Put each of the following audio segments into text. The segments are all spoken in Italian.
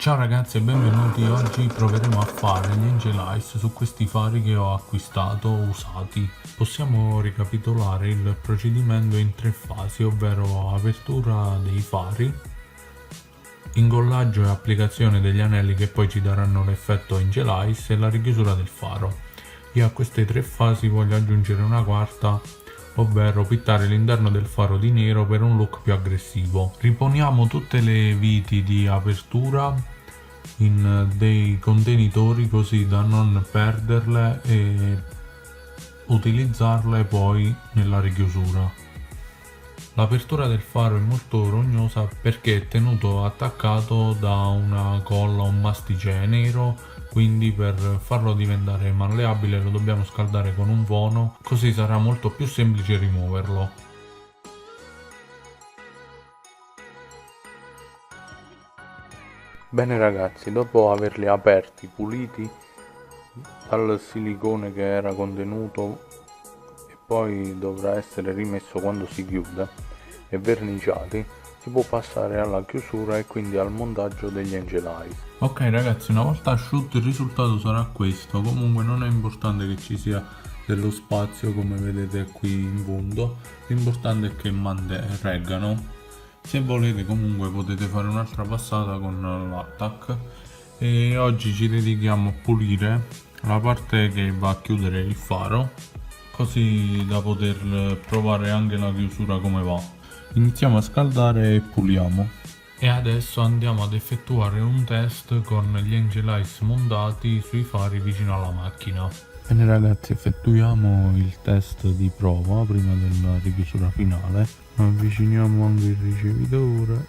Ciao ragazzi e benvenuti. Oggi proveremo a fare gli Angel Eyes su questi fari che ho acquistato usati. Possiamo ricapitolare il procedimento in tre fasi, ovvero apertura dei fari, ingollaggio e applicazione degli anelli che poi ci daranno l'effetto Angel Eyes e la richiusura del faro. Io a queste tre fasi voglio aggiungere una quarta, ovvero pittare l'interno del faro di nero per un look più aggressivo. Riponiamo tutte le viti di apertura in dei contenitori così da non perderle e utilizzarle poi nella richiusura. L'apertura del faro è molto rognosa perché è tenuto attaccato da una colla, un mastice nero, quindi per farlo diventare malleabile lo dobbiamo scaldare con un fono, così sarà molto più semplice rimuoverlo. Bene ragazzi, dopo averli aperti, puliti dal silicone che era contenuto e poi dovrà essere rimesso quando si chiude e verniciati, si può passare alla chiusura e quindi al montaggio degli Angel Eyes. Ok ragazzi, una volta asciutto il risultato sarà questo. Comunque non è importante che ci sia dello spazio come vedete qui in fondo, l'importante è che reggano. Se volete comunque potete fare un'altra passata con l'attack e oggi ci dedichiamo a pulire la parte che va a chiudere il faro, così da poter provare anche la chiusura come va. Iniziamo a scaldare e puliamo. E adesso andiamo ad effettuare un test con gli Angel Eyes montati sui fari vicino alla macchina. Bene ragazzi, effettuiamo il test di prova prima della richiusura finale. Avviciniamo anche il ricevitore.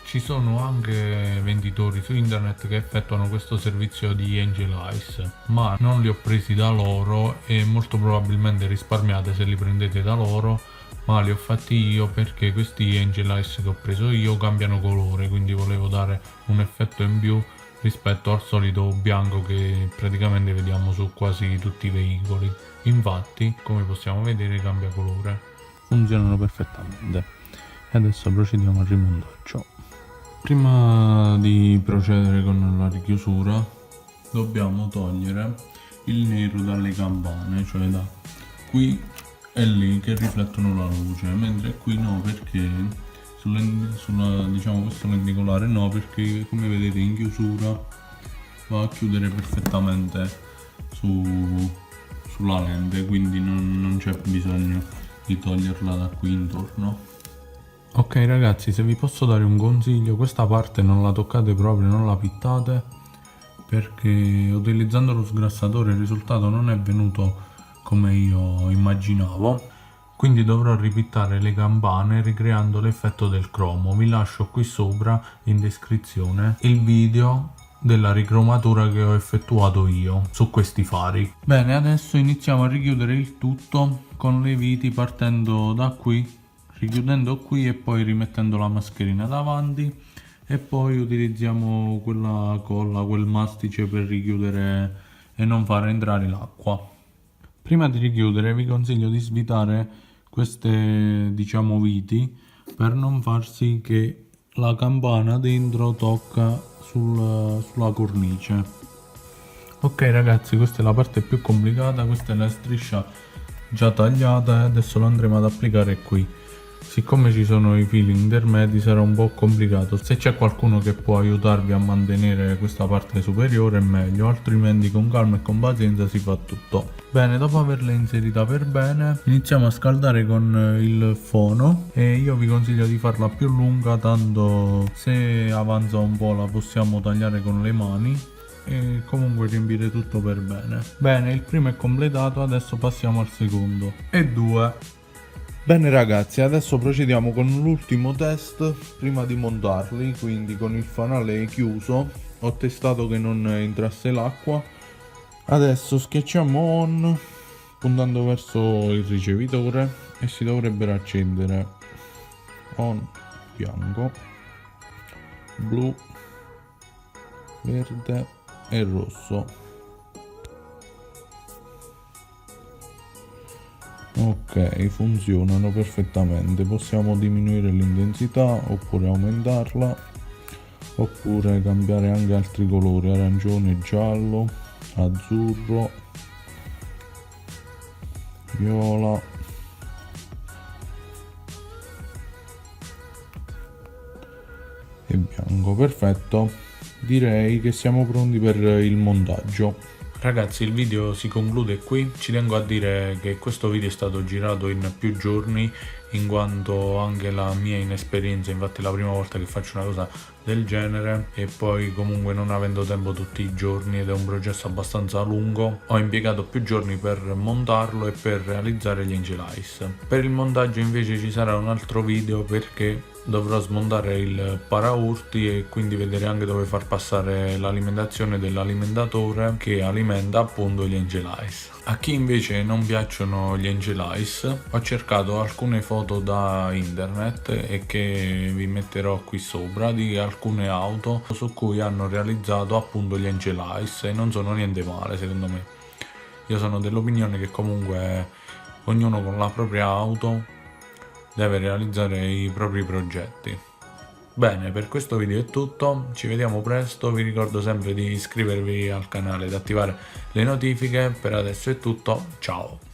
Ci sono anche venditori su internet che effettuano questo servizio di Angel Eyes, ma non li ho presi da loro e molto probabilmente risparmiate se li prendete da loro, ma li ho fatti io perché questi Angel Eyes che ho preso io cambiano colore, quindi volevo dare un effetto in più rispetto al solito bianco che praticamente vediamo su quasi tutti i veicoli. Infatti, come possiamo vedere, cambia colore. Funzionano perfettamente. E adesso procediamo al rimontaggio. Prima di procedere con la richiusura dobbiamo togliere il nero dalle campane, cioè da qui e lì che riflettono la luce, mentre qui no, perché sulla diciamo questo lenticolare no, perché come vedete in chiusura va a chiudere perfettamente sulla lente, quindi non c'è bisogno di toglierla da qui intorno. Ok ragazzi, se vi posso dare un consiglio, questa parte non la toccate proprio, non la pittate, perché utilizzando lo sgrassatore il risultato non è venuto come io immaginavo, quindi dovrò ripittare le campane ricreando l'effetto del cromo. Vi lascio qui sopra in descrizione il video della ricromatura che ho effettuato io su questi fari. Bene, adesso iniziamo a richiudere il tutto con le viti partendo da qui, richiudendo qui e poi rimettendo la mascherina davanti, e poi utilizziamo quella colla, quel mastice per richiudere e non far entrare l'acqua. Prima di richiudere vi consiglio di svitare queste diciamo viti per non far sì che la campana dentro tocca sulla cornice. Ok ragazzi, questa è la parte più complicata, questa è la striscia già tagliata e adesso lo andremo ad applicare qui. Siccome ci sono i fili intermedi sarà un po' complicato, se c'è qualcuno che può aiutarvi a mantenere questa parte superiore è meglio, altrimenti con calma e con pazienza si fa tutto. Bene, dopo averla inserita per bene iniziamo a scaldare con il fono e io vi consiglio di farla più lunga, tanto se avanza un po' la possiamo tagliare con le mani e comunque riempire tutto per bene. Bene, il primo è completato, adesso passiamo al secondo e due. Bene ragazzi, adesso procediamo con l'ultimo test prima di montarli, quindi con il fanale chiuso. Ho testato che non entrasse l'acqua. Adesso schiacciamo on puntando verso il ricevitore e si dovrebbero accendere on bianco, blu, verde e rosso. Ok, funzionano perfettamente, possiamo diminuire l'intensità oppure aumentarla. oppure cambiare anche altri colori, arancione, giallo, azzurro, viola e bianco. Perfetto, direi che siamo pronti per il montaggio. Ragazzi, il video si conclude qui. Ci tengo a dire che questo video è stato girato in più giorni, in quanto anche la mia inesperienza, infatti è la prima volta che faccio una cosa del genere, e poi comunque non avendo tempo tutti i giorni ed è un processo abbastanza lungo, ho impiegato più giorni per montarlo e per realizzare gli angel eyes. Per il montaggio invece ci sarà un altro video, perché dovrò smontare il paraurti e quindi vedere anche dove far passare l'alimentazione dell'alimentatore che alimenta appunto gli angel eyes. A chi invece non piacciono gli angel eyes, ho cercato alcune foto da internet e che vi metterò qui sopra, di alcune auto su cui hanno realizzato appunto gli angel eyes, e non sono niente male secondo me. Io sono dell'opinione che comunque ognuno con la propria auto deve realizzare i propri progetti. Bene, per questo video è tutto, ci vediamo presto, vi ricordo sempre di iscrivervi al canale ed attivare le notifiche. Per adesso è tutto, ciao!